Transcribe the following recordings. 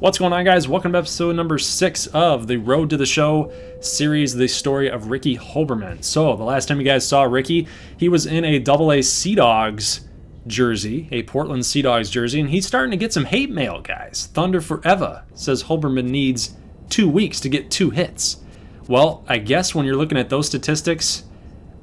What's going on, guys? Welcome to episode number 6 of the Road to the Show series, the story of Ricky Holberman. So, the last time you guys saw Ricky, he was in a AA Sea Dogs jersey, a Portland Sea Dogs jersey, and he's starting to get some hate mail, guys. Thunder Forever says Holberman needs 2 weeks to get 2 hits. Well, I guess when you're looking at those statistics,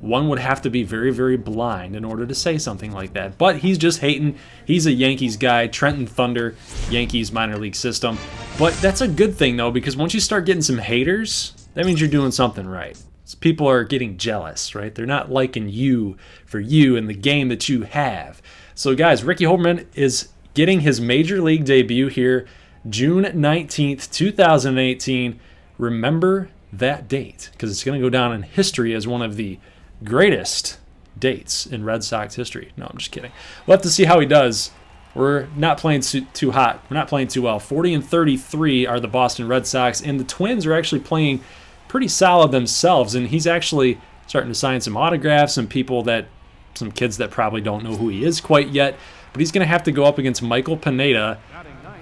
one would have to be very, very blind in order to say something like that. But he's just hating. He's a Yankees guy, Trenton Thunder, Yankees minor league system. But that's a good thing, though, because once you start getting some haters, that means you're doing something right. People are getting jealous, right? They're not liking you for you and the game that you have. So, guys, Ricky Holberman is getting his major league debut here, June 19th, 2018. Remember that date, because it's going to go down in history as one of the greatest dates in Red Sox history. No, I'm just kidding. We'll have to see how he does. We're not playing too hot. We're not playing too well. 40-33 are the Boston Red Sox, and the Twins are actually playing pretty solid themselves, and he's actually starting to sign some autographs, some kids that probably don't know who he is quite yet, but he's going to have to go up against Michael Pineda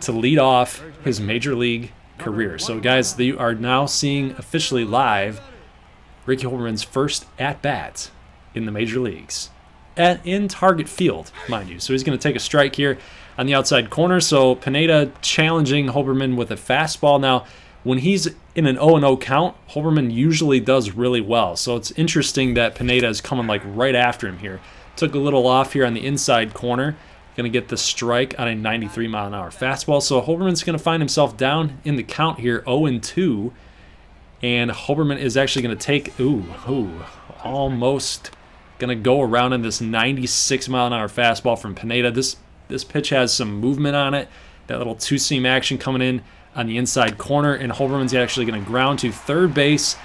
to lead off his major league career. So, guys, you are now seeing officially live Ricky Holberman's first at-bat in the major leagues. In target field, mind you. So he's going to take a strike here on the outside corner. So Pineda challenging Holberman with a fastball. Now, when he's in an 0-0 count, Holberman usually does really well. So it's interesting that Pineda is coming like right after him here. Took a little off here on the inside corner. Going to get the strike on a 93-mile-an-hour fastball. So Holberman's going to find himself down in the count here, 0-2. And Holberman is actually going to take, almost going to go around in this 96-mile-an-hour fastball from Pineda. This pitch has some movement on it, that little two-seam action coming in on the inside corner, and Holberman's actually going to ground to third base,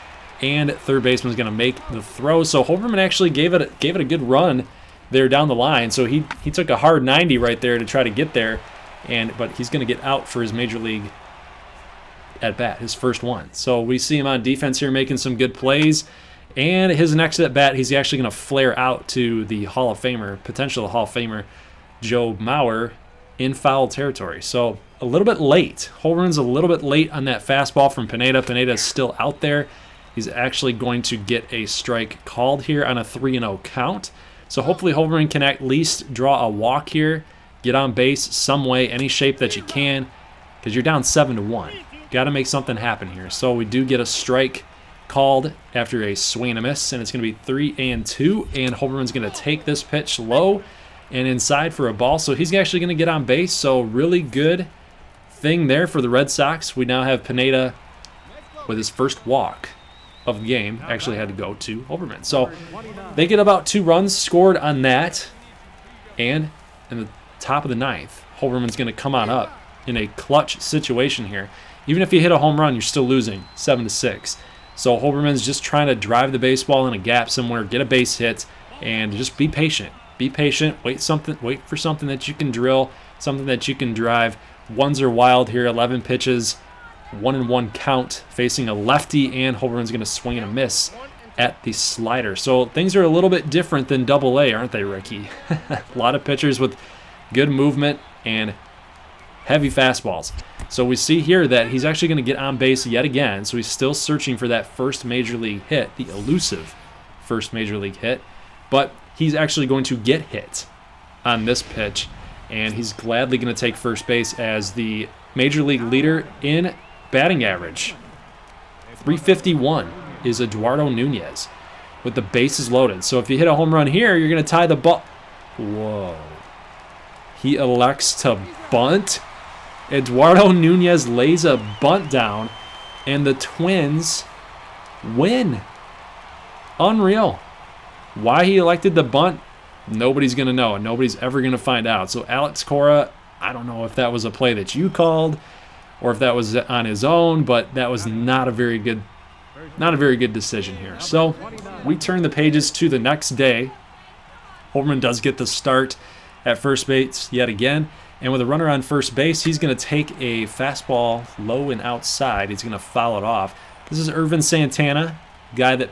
and third baseman's going to make the throw. So Holberman actually gave it a good run there down the line. So he took a hard 90 right there to try to get there, but he's going to get out for his major league at bat, his first one. So we see him on defense here making some good plays, and his next at bat, he's actually going to flare out to the potential Hall of Famer Joe Mauer in foul territory. So a little bit late. Holberman's a little bit late on that fastball from Pineda. Pineda is still out there. He's actually going to get a strike called here on a 3-0 count. So hopefully Holberman can at least draw a walk here, get on base some way, any shape that you can, because you're down 7-1. Got to make something happen here. So we do get a strike called after a swing and a miss, and it's going to be 3-2, and Holberman's going to take this pitch low and inside for a ball. So he's actually going to get on base. So really good thing there for the Red Sox. We now have Pineda with his first walk of the game. Actually had to go to Holberman. So they get about 2 runs scored on that, and in the top of the 9th, Holberman's going to come on up in a clutch situation here. Even if you hit a home run, you're still losing 7-6. So Holberman's just trying to drive the baseball in a gap somewhere, get a base hit, and just be patient. Be patient. Wait for something that you can drill, something that you can drive. Ones are wild here. 11 pitches, 1-1 count, facing a lefty, and Holberman's going to swing and a miss at the slider. So things are a little bit different than AA, aren't they, Ricky? A lot of pitchers with good movement and heavy fastballs. So we see here that he's actually going to get on base yet again. So he's still searching for that first major league hit, the elusive first major league hit. But he's actually going to get hit on this pitch, and he's gladly going to take first base as the major league leader in batting average. 351 is Eduardo Nunez with the bases loaded. So if you hit a home run here, you're going to tie the ball. Whoa. He elects to bunt. Eduardo Nunez lays a bunt down, and the Twins win. Unreal. Why he elected the bunt, nobody's going to know, and nobody's ever going to find out. So Alex Cora, I don't know if that was a play that you called or if that was on his own, but that was not a very good decision here. So we turn the pages to the next day. Holberman does get the start at first base yet again. And with a runner on first base, he's going to take a fastball low and outside. He's going to foul it off. This is Irvin Santana, guy that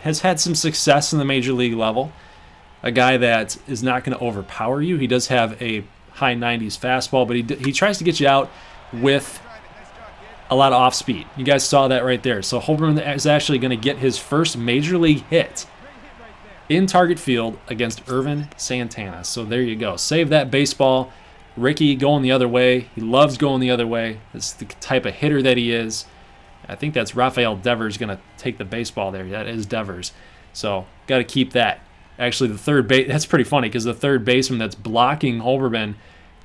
has had some success in the major league level. A guy that is not going to overpower you. He does have a high 90s fastball, but he tries to get you out with a lot of off speed. You guys saw that right there. So Holberman is actually going to get his first major league hit in target field against Ervin Santana. So there you go. Save that baseball. Ricky going the other way. He loves going the other way. That's the type of hitter that he is. I think that's Rafael Devers going to take the baseball there. That is Devers. So got to keep that. Actually, the third base, that's pretty funny because the third baseman that's blocking Holberman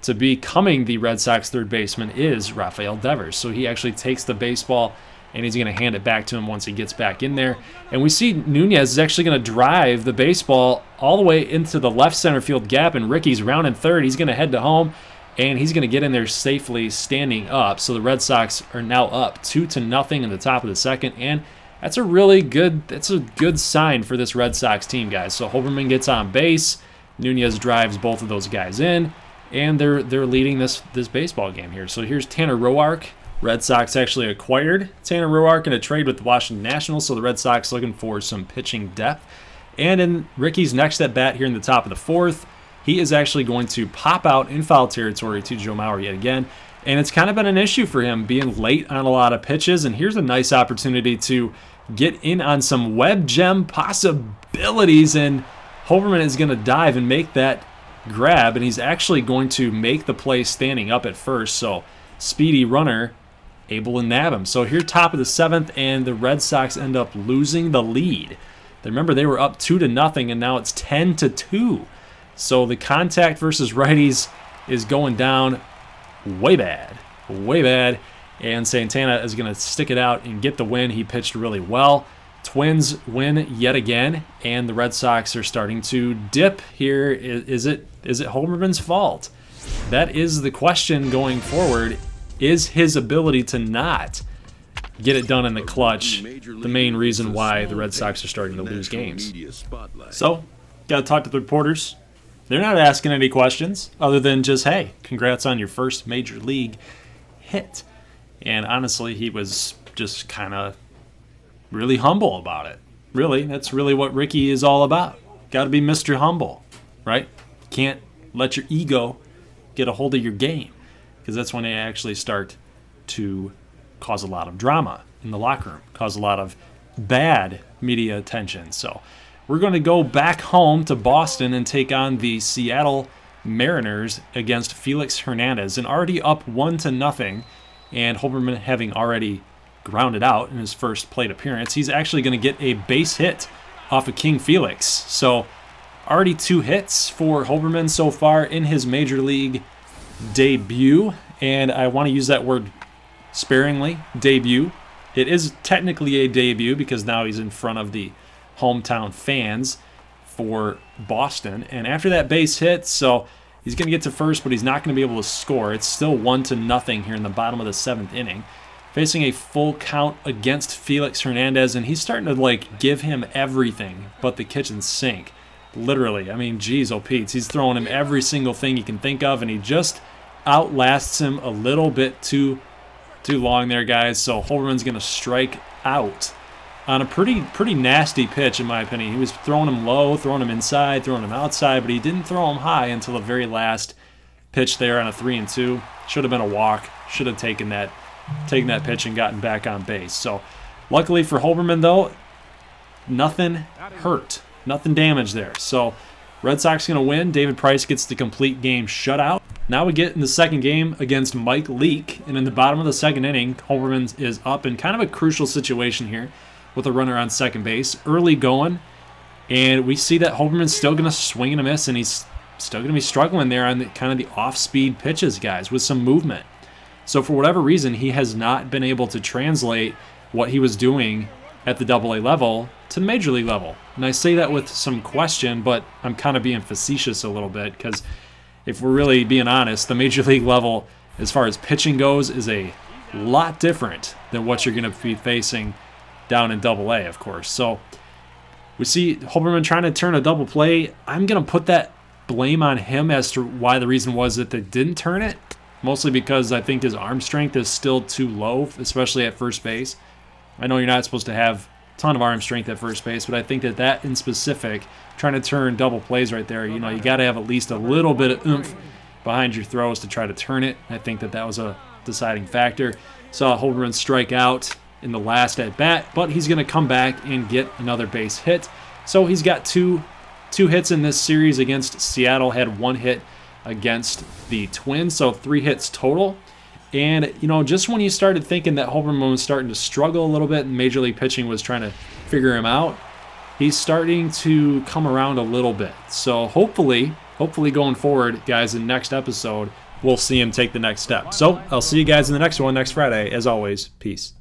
to becoming the Red Sox third baseman is Rafael Devers. So he actually takes the baseball and he's going to hand it back to him once he gets back in there. And we see Nunez is actually going to drive the baseball all the way into the left center field gap, and Ricky's rounding third. He's going to head to home, and he's going to get in there safely standing up. So the Red Sox are now up 2-0 in the top of the second, and that's a good sign for this Red Sox team, guys. So Holberman gets on base, Nunez drives both of those guys in, and they're leading this baseball game here. So here's Tanner Roark. Red Sox actually acquired Tanner Roark in a trade with the Washington Nationals, so the Red Sox looking for some pitching depth. And in Ricky's next at bat here in the top of the fourth, he is actually going to pop out in foul territory to Joe Mauer yet again. And it's kind of been an issue for him being late on a lot of pitches. And here's a nice opportunity to get in on some web gem possibilities. And Holberman is going to dive and make that grab. And he's actually going to make the play standing up at first. So speedy runner able to nab him. So here top of the seventh, and the Red Sox end up losing the lead. Remember, they were up 2-0, and now it's 10-2. So the contact versus righties is going down way bad. And Santana is going to stick it out and get the win. He pitched really well. Twins win yet again, and the Red Sox are starting to dip here. Is it Holberman's fault? That is the question going forward. Is his ability to not get it done in the clutch the main reason why the Red Sox are starting to lose games? So, got to talk to the reporters. They're not asking any questions other than just, hey, congrats on your first major league hit. And honestly, he was just kind of really humble about it. Really, that's really what Ricky is all about. Got to be Mr. Humble, right? Can't let your ego get a hold of your game, because that's when they actually start to cause a lot of drama in the locker room, cause a lot of bad media attention. So we're going to go back home to Boston and take on the Seattle Mariners against Felix Hernandez, and already up 1-0, and Holberman having already grounded out in his first plate appearance. He's actually going to get a base hit off of King Felix. So already 2 hits for Holberman so far in his major league debut, and I want to use that word sparingly, debut. It is technically a debut because now he's in front of the hometown fans for Boston. And after that base hit, so he's going to get to first, but he's not going to be able to score. It's still 1-0 here in the bottom of the 7th inning. Facing a full count against Felix Hernandez, and he's starting to give him everything but the kitchen sink. Literally. I mean, geez, oh Pete, he's throwing him every single thing you can think of, and he just outlasts him a little bit too long there, guys. So Holberman's going to strike out on a pretty nasty pitch, in my opinion. He was throwing him low, throwing him inside, throwing him outside, but he didn't throw him high until the very last pitch there on a 3-2. Should have been a walk. Should have taken that pitch and gotten back on base. So luckily for Holberman, though, nothing hurt. Nothing damaged there. So Red Sox going to win. David Price gets the complete game shutout. Now we get in the second game against Mike Leake, and in the bottom of the second inning, Holberman is up in kind of a crucial situation here with a runner on second base, early going, and we see that Holberman's still going to swing and a miss, and he's still going to be struggling there on kind of the off-speed pitches, guys, with some movement. So for whatever reason, he has not been able to translate what he was doing at the AA level to the major league level. And I say that with some question, but I'm kind of being facetious a little bit, because if we're really being honest, the major league level, as far as pitching goes, is a lot different than what you're going to be facing down in AA, of course. So we see Holberman trying to turn a double play. I'm going to put that blame on him as to why the reason was that they didn't turn it, mostly because I think his arm strength is still too low, especially at first base. I know you're not supposed to have a ton of arm strength at first base, but I think that in specific, trying to turn double plays right there, you got to have at least a little bit of oomph behind your throws to try to turn it. I think that was a deciding factor. Saw Holberman strike out in the last at bat, but he's going to come back and get another base hit. So he's got two hits in this series against Seattle, had 1 hit against the Twins, so 3 hits total. And, just when you started thinking that Holberman was starting to struggle a little bit and Major League Pitching was trying to figure him out, he's starting to come around a little bit. So hopefully going forward, guys, in the next episode, we'll see him take the next step. So I'll see you guys in the next one next Friday. As always, peace.